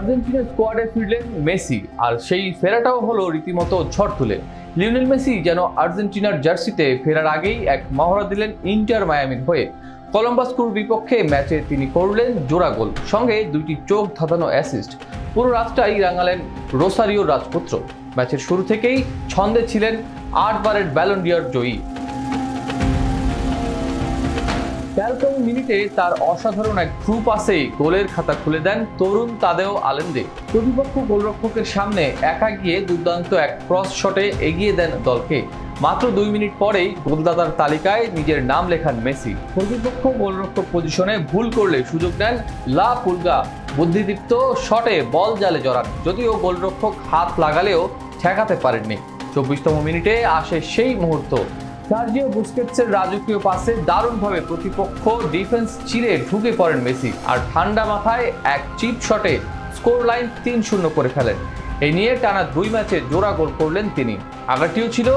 আর্জেন্টিনার স্কোয়াডে ফিরলেন মেসি, আর সেই ফেরাটাও হলো রীতিমতো ঝড় তুলে। লিওনেল মেসি যেন আর্জেন্টিনার জার্সিতে ফেরার আগেই এক মহড়া দিলেন ইন্টার মায়ামির হয়ে। কলম্বাস ক্রুর বিপক্ষে ম্যাচে তিনি করলেন জোড়া গোল, সঙ্গে দুইটি চোখ ধাঁধানো অ্যাসিস্ট। পুরো রাতটাই রাঙালেন রোসারিও রাজপুত্র। ম্যাচের শুরু থেকেই ছন্দে ছিলেন 8 বারের ব্যালন ডি'অর জয়ী। 13তম মিনিটে তার অসাধারণ এক থ্রু পাসেই গোলের খাতা খুলে দেন তরুণ তাদেও আলেন্দে। প্রতিপক্ষ গোলরক্ষকের সামনে একা গিয়ে দুর্দান্ত এক ক্রস শটে এগিয়ে দেন দলকে। মাত্র 2 মিনিট পরেই গোলদাতার তালিকায় নিজের নাম লেখান মেসি। প্রতিপক্ষ গোলরক্ষক পজিশনে ভুল করলে সুযোগ নেন লা পুলগা। বুদ্ধিদীপ্ত শটে বল জালে জড়ান, যদিও গোলরক্ষক হাত লাগালেও ঠেকাতে পারেননি। 24তম মিনিটে আসে সেই মুহূর্ত। সার্জিও বুস্কেটসের রাজকীয় পাসে দারুণভাবে প্রতিপক্ষ ডিফেন্স চিরে ঢুকে পড়েন মেসি, আর ঠান্ডা মাথায় এক চিপ শটে স্কোর লাইন 3-0 করে ফেলেন। এই নিয়ে টানা 2 ম্যাচে জোড়া গোল করলেন তিনি। আগেরটিও ছিল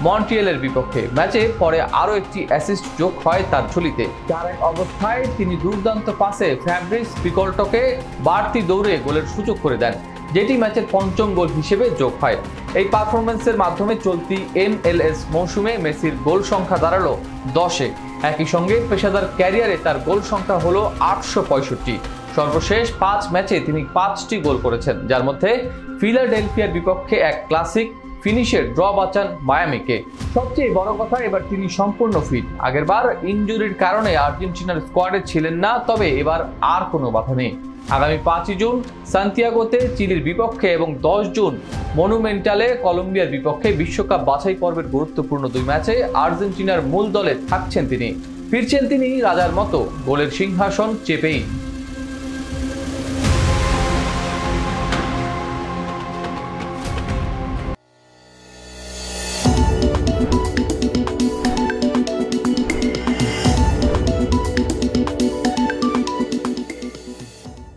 মন্ট্রিয়েলের বিপক্ষে। ম্যাচে পরে আরও একটি অ্যাসিস্ট যোগ হয় তার ঝুলিতে। 4-1 অবস্থায় তিনি দুর্দান্ত পাসে ফ্যাব্রিস পিকল্টোকে বাড়তি দৌড়ে গোলের সুযোগ করে দেন, যেটি ম্যাচের 5ম গোল হিসেবে যোগ হয়। এই পারফরম্যান্সের মাধ্যমে চলতি MLS মৌসুমে মেসির গোল সংখ্যা দাঁড়ালো 10-এ। একই সঙ্গে পেশাদার ক্যারিয়ারে তার গোল সংখ্যা হলো 865। সর্বশেষ 5 ম্যাচে তিনি 5টি গোল করেছেন, যার মধ্যে ফিলাডেলফিয়ার বিপক্ষে এক ক্লাসিক ফিনিশের ড্র বাঁচান মায়ামিকে। সবচেয়ে বড় কথা, এবার তিনি সম্পূর্ণ ফিট। আগেরবার ইনজুরির কারণে আর্জেন্টিনার স্কোয়াডে ছিলেন না, তবে এবার আর কোনো বাধা নেই। আগামী 5ই জুন সান্তিয়াগোতে চিলির বিপক্ষে এবং 10 জুন মনুমেন্টালে কলম্বিয়ার বিপক্ষে বিশ্বকাপ বাছাই পর্বের গুরুত্বপূর্ণ 2 ম্যাচে আর্জেন্টিনার মূল দলে থাকছেন তিনি। ফিরছেন তিনি রাজার মতো, গোলের সিংহাসন চেপেই।